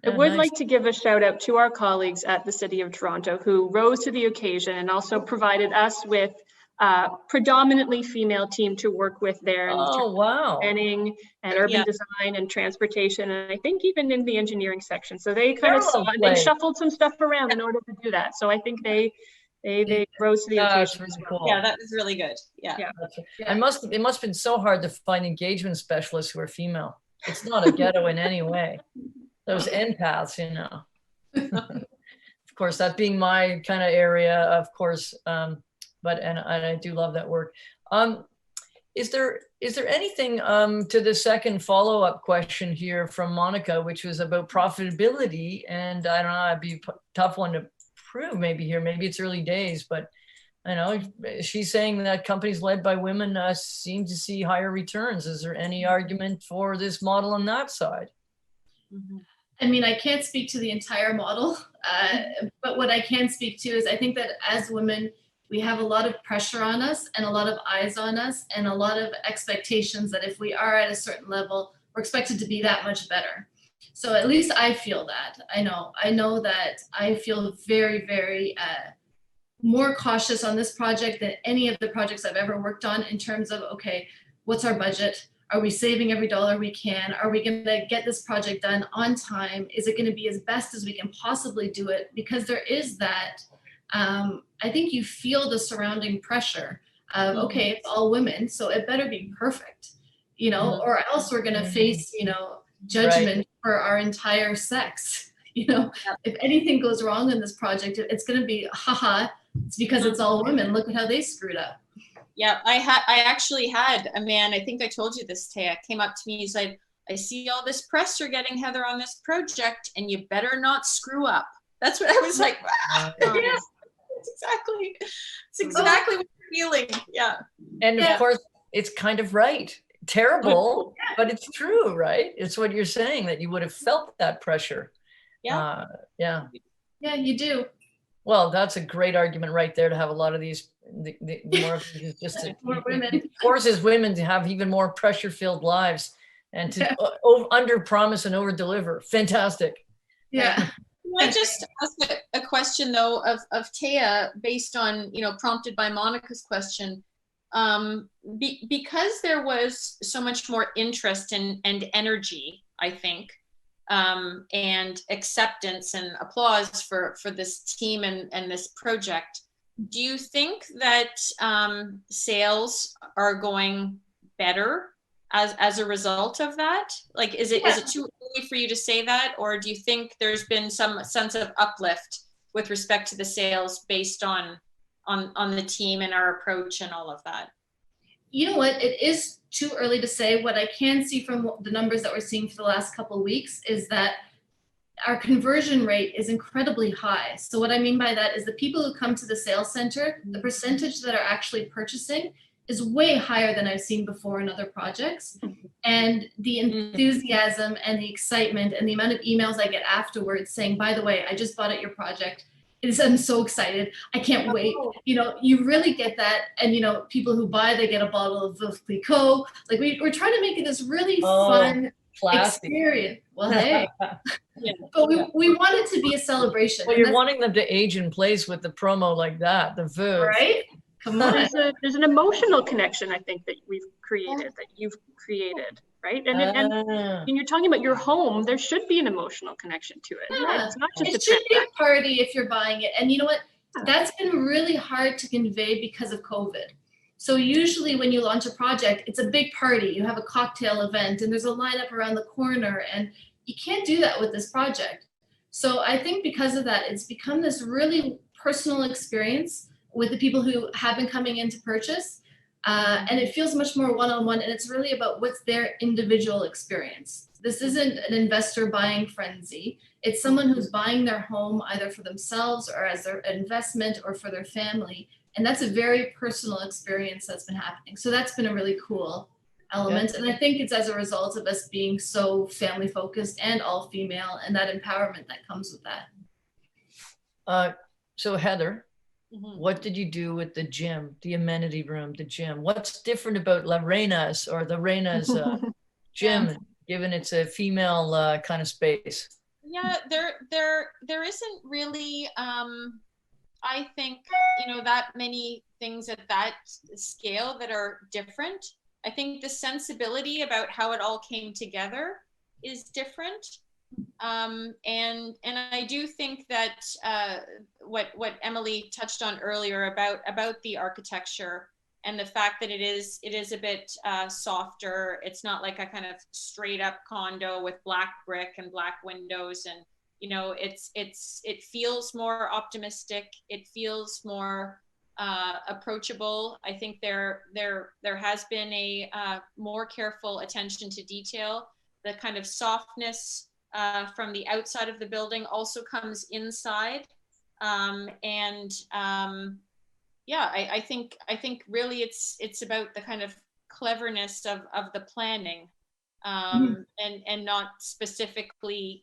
[SPEAKER 2] I would like to give a shout out to our colleagues at the City of Toronto who rose to the occasion and also provided us with predominantly female team to work with there in planning and urban design and transportation, and I think even in the engineering section. So they kind of they shuffled some stuff around in order to do that. So I think they rose to the occasion.
[SPEAKER 1] Really cool.
[SPEAKER 4] Yeah, that was really good. Yeah.
[SPEAKER 1] It must have been so hard to find engagement specialists who are female. It's not a ghetto in any way. Those empaths, of course, that being my kind of area, of course. But I do love that work. Is there anything to the second follow-up question here from Monica, which was about profitability? And I don't know, it'd be a tough one to prove maybe here. Maybe it's early days, but I know she's saying that companies led by women seem to see higher returns. Is there any argument for this model on that side?
[SPEAKER 3] I mean, I can't speak to the entire model, but what I can speak to is I think that as women, we have a lot of pressure on us and a lot of eyes on us and a lot of expectations that if we are at a certain level, we're expected to be that much better. So at least I feel that. I know that I feel very, very more cautious on this project than any of the projects I've ever worked on in terms of, okay, what's our budget? Are we saving every dollar we can? Are we going to get this project done on time? Is it going to be as best as we can possibly do it? Because there is that, I think you feel the surrounding pressure of, okay, it's all women, so it better be perfect, or else we're going to face, judgment for our entire sex. If anything goes wrong in this project, it's going to be, haha, it's because it's all women. Look at how they screwed up.
[SPEAKER 4] Yeah, I actually had a man, I think I told you this, Taya, came up to me, he's like, I see all this press you're getting, Heather, on this project, and you better not screw up. That's what I was like, yeah, it's exactly what you're feeling. Yeah.
[SPEAKER 1] And of course, it's kind of right. Terrible, but it's true, right? It's what you're saying, that you would have felt that pressure.
[SPEAKER 4] Yeah.
[SPEAKER 1] Yeah,
[SPEAKER 3] you do.
[SPEAKER 1] Well, that's a great argument right there to have a lot of these, more just
[SPEAKER 3] more women.
[SPEAKER 1] Forces women to have even more pressure-filled lives and to under promise and over deliver. Fantastic.
[SPEAKER 3] Yeah.
[SPEAKER 4] Can I just ask a question though of Taya, based on, prompted by Monica's question, because there was so much more interest and energy, I think, and acceptance and applause for this team and this project. Do you think that sales are going better as a result of that? Like, is it too early for you to say that, or do you think there's been some sense of uplift with respect to the sales based on the team and our approach and all of that?
[SPEAKER 3] You know what? It is too early to say. What I can see from the numbers that we're seeing for the last couple of weeks is that our conversion rate is incredibly high. So what I mean by that is the people who come to the sales center, the percentage that are actually purchasing is way higher than I've seen before in other projects. And the enthusiasm and the excitement and the amount of emails I get afterwards saying, by the way, I just bought at your project. I'm so excited. I can't wait. You really get that. And, people who buy, they get a bottle of Veuve Clicquot. Like we're trying to make it this really fun experience. Well, hey, but we want it to be a celebration.
[SPEAKER 1] Well, you're wanting them to age in place with the promo like that, the Veuve.
[SPEAKER 3] Right? Come on.
[SPEAKER 2] There's an emotional connection, I think, that you've created, right? And you're talking about your home, there should be an emotional connection to it.
[SPEAKER 3] Yeah.
[SPEAKER 2] Right? It's not just
[SPEAKER 3] it should be a party if you're buying it. And you know what? That's been really hard to convey because of COVID. So usually when you launch a project, it's a big party. You have a cocktail event and there's a lineup around the corner, and you can't do that with this project. So I think because of that, it's become this really personal experience with the people who have been coming in to purchase. And it feels much more one-on-one, and it's really about what's their individual experience. This isn't an investor buying frenzy. It's someone who's buying their home either for themselves or as their investment or for their family. And that's a very personal experience that's been happening. So that's been a really cool element. Yeah. And I think it's as a result of us being so family focused and all female, and that empowerment that comes with that.
[SPEAKER 1] So Heather, what did you do with the gym, the amenity room, the gym? What's different about La Reina's or the Reina's gym, given it's a female kind of space?
[SPEAKER 4] Yeah, there isn't really, I think, that many things at that scale that are different. I think the sensibility about how it all came together is different. And I do think that what Emily touched on earlier about the architecture and the fact that it is a bit softer. It's not like a kind of straight up condo with black brick and black windows, and it feels more optimistic. It feels more approachable. I think there has been a more careful attention to detail. The kind of softness from the outside of the building also comes inside, I think really it's about the kind of cleverness of the planning, and not specifically,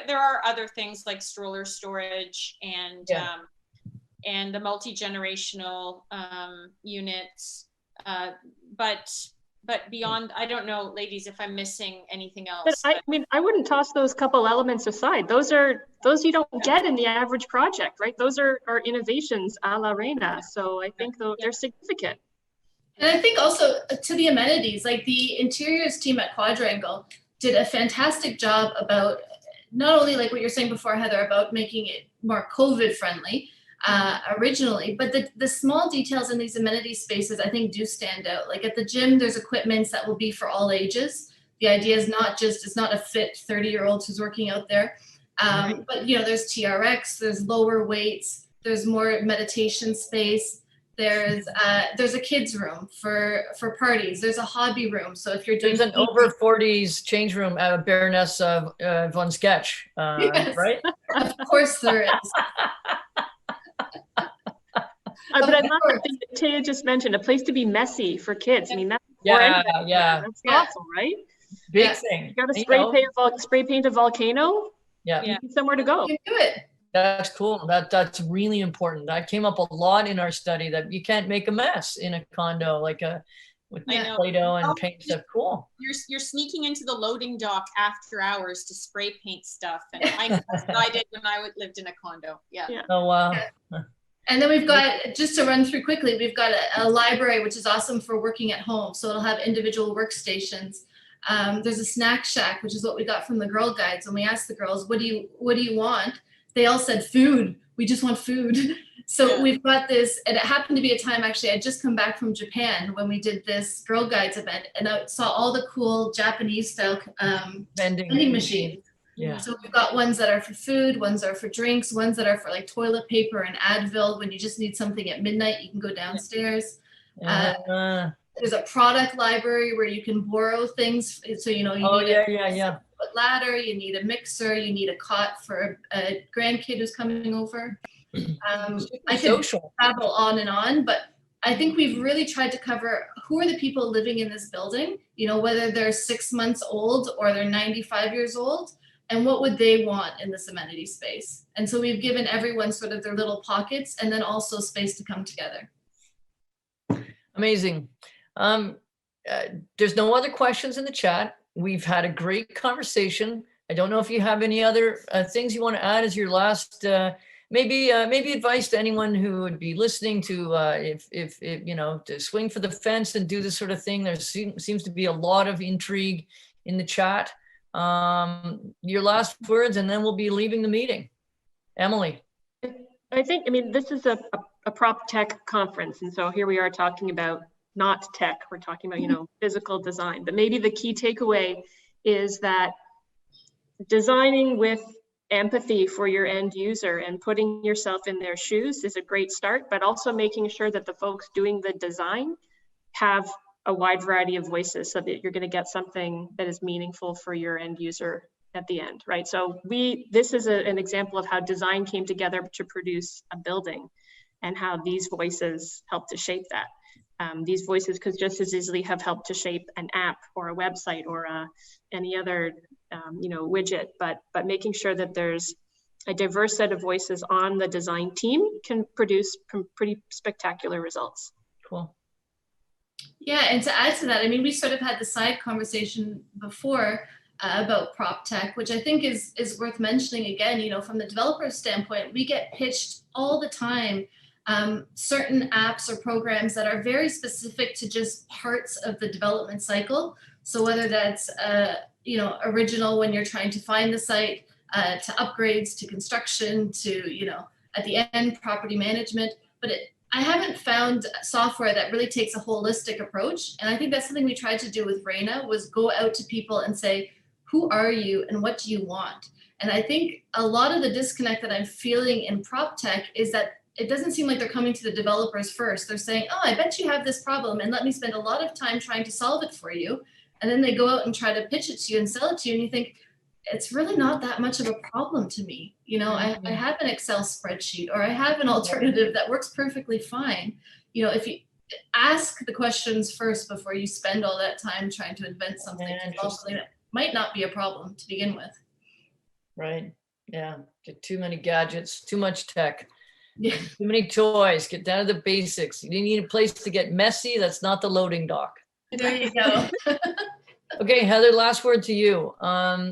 [SPEAKER 4] there are other things like stroller storage and the multi-generational units, but beyond, I don't know, ladies, if I'm missing anything else.
[SPEAKER 2] But I wouldn't toss those couple elements aside. Those you don't get in the average project, right? Those are innovations a la Reina. So I think they're significant.
[SPEAKER 3] And I think also to the amenities, like the interiors team at Quadrangle did a fantastic job about not only like what you're saying before, Heather, about making it more COVID friendly, originally, but the small details in these amenity spaces I think do stand out. Like at the gym, there's equipments that will be for all ages. The idea is it's not a fit 30-year-old who's working out there, but there's TRX, there's lower weights, there's more meditation space, there's a kids room for parties, there's a hobby room. So if you're doing
[SPEAKER 1] an over 40s change room at Baroness von Sketch, yes. Right?
[SPEAKER 3] Of course there is.
[SPEAKER 2] But I love the thing that Taya just mentioned, a place to be messy for kids. I mean, that's that's awesome, right?
[SPEAKER 1] Big thing.
[SPEAKER 2] You got to spray paint a volcano.
[SPEAKER 1] Yeah.
[SPEAKER 2] Somewhere to go.
[SPEAKER 3] You can do it.
[SPEAKER 1] That's cool. That's really important. That came up a lot in our study, that you can't make a mess in a condo with Play-Doh and paint stuff. Cool.
[SPEAKER 4] You're sneaking into the loading dock after hours to spray paint stuff, and I did when I lived in a condo. Yeah.
[SPEAKER 1] Oh wow.
[SPEAKER 3] Yeah. And then we've got, just to run through quickly, we've got a library, which is awesome for working at home. So it'll have individual workstations. There's a snack shack, which is what we got from the Girl Guides. When we asked the girls, what do you want? They all said food. We just want food. So we've got this, and it happened to be a time, actually, I'd just come back from Japan when we did this Girl Guides event, and I saw all the cool Japanese style vending machines.
[SPEAKER 1] Yeah.
[SPEAKER 3] So we've got ones that are for food, ones that are for drinks, ones that are for like toilet paper and Advil. When you just need something at midnight, you can go downstairs. There's a product library where you can borrow things. So, you need a ladder, you need a mixer, you need a cot for a grandkid who's coming over. I could travel on and on, but I think we've really tried to cover who are the people living in this building, whether they're 6 months old or they're 95 years old. And what would they want in this amenity space? And so we've given everyone sort of their little pockets, and then also space to come together.
[SPEAKER 1] Amazing. There's no other questions in the chat. We've had a great conversation. I don't know if you have any other things you want to add as your last, maybe advice to anyone who would be listening to, if to swing for the fence and do this sort of thing. There seems to be a lot of intrigue in the chat. Your last words, and then we'll be leaving the meeting. Emily.
[SPEAKER 2] I think, this is a a prop tech conference. And so here we are talking about not tech, we're talking about, you know, physical design. But maybe the key takeaway is that designing with empathy for your end user and putting yourself in their shoes is a great start, but also making sure that the folks doing the design have a wide variety of voices so that you're going to get something that is meaningful for your end user at the end, right? So this is an example of how design came together to produce a building and how these voices help to shape that. These voices could just as easily have helped to shape an app or a website or any other you know, widget, but making sure that there's a diverse set of voices on the design team can produce pretty spectacular results.
[SPEAKER 1] Cool.
[SPEAKER 3] Yeah, and to add to that, I mean, we sort of had the side conversation before about prop tech, which I think is worth mentioning again. You know, from the developer standpoint, we get pitched all the time certain apps or programs that are very specific to just parts of the development cycle. So whether that's you know, original when you're trying to find the site, to upgrades, to construction, to, you know, at the end, property management, but I haven't found software that really takes a holistic approach. And I think that's something we tried to do with Raina, was go out to people and say, who are you and what do you want? And I think a lot of the disconnect that I'm feeling in prop tech is that it doesn't seem like they're coming to the developers first. They're saying, oh, I bet you have this problem and let me spend a lot of time trying to solve it for you. And then they go out and try to pitch it to you and sell it to you. And you think, it's really not that much of a problem to me. You know, I have an Excel spreadsheet, or I have an alternative that works perfectly fine. You know, if you ask the questions first before you spend all that time trying to invent something that might not be a problem to begin with.
[SPEAKER 1] Right. Yeah. Get too many gadgets, too much tech.
[SPEAKER 3] Yeah.
[SPEAKER 1] Too many toys. Get down to the basics. You need a place to get messy. That's not the loading dock.
[SPEAKER 3] There you go.
[SPEAKER 1] Okay, Heather, last word to you,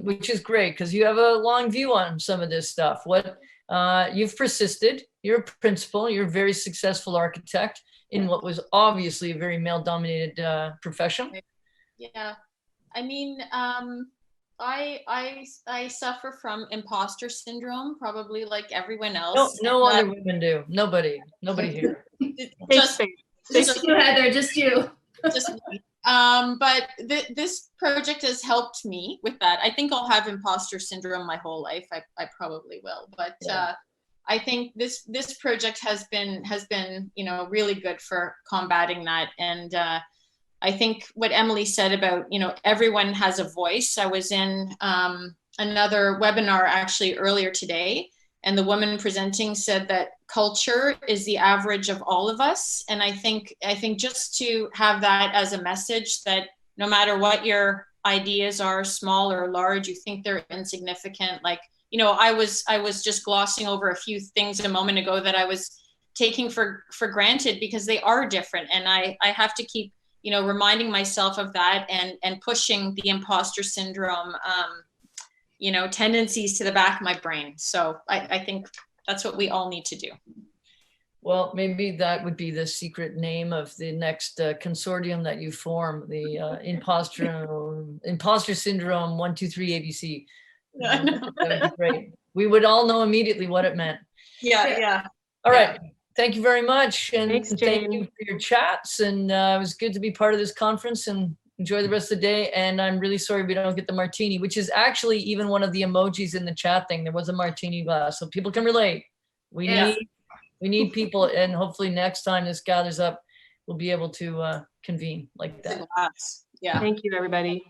[SPEAKER 1] which is great because you have a long view on some of this stuff. What you've persisted, you're a principal, you're a very successful architect in what was obviously a very male-dominated profession.
[SPEAKER 4] Yeah, I mean, I suffer from imposter syndrome, probably like everyone else.
[SPEAKER 1] No other women do. Nobody here.
[SPEAKER 4] Just
[SPEAKER 3] you, Heather, just you.
[SPEAKER 4] Just me. But this project has helped me with that. I think I'll have imposter syndrome my whole life. I probably will, but yeah. I think this project has been you know, really good for combating that. And I think what Emily said about, you know, everyone has a voice. I was in another webinar actually earlier today, and the woman presenting said that culture is the average of all of us. And I think just to have that as a message, that no matter what your ideas are, small or large, you think they're insignificant. Like, you know, I was just glossing over a few things a moment ago that I was taking for granted because they are different. And I have to keep, you know, reminding myself of that and pushing the imposter syndrome, you know, tendencies to the back of my brain. So I think that's what we all need to do.
[SPEAKER 1] Well, maybe that would be the secret name of the next consortium that you form, the imposter syndrome 1, 2, 3 ABC.
[SPEAKER 4] Yeah,
[SPEAKER 1] that would be great. We would all know immediately what it meant.
[SPEAKER 4] Yeah.
[SPEAKER 1] All right. Thank you very much. And
[SPEAKER 2] Thanks,
[SPEAKER 1] thank you for your chats. And it was good to be part of this conference, and enjoy the rest of the day. And I'm really sorry we don't get the martini, which is actually even one of the emojis in the chat thing. There was a martini glass, so people can relate. We need people, and hopefully next time this gathers up, we'll be able to convene like that.
[SPEAKER 4] Yeah.
[SPEAKER 2] Thank you, everybody.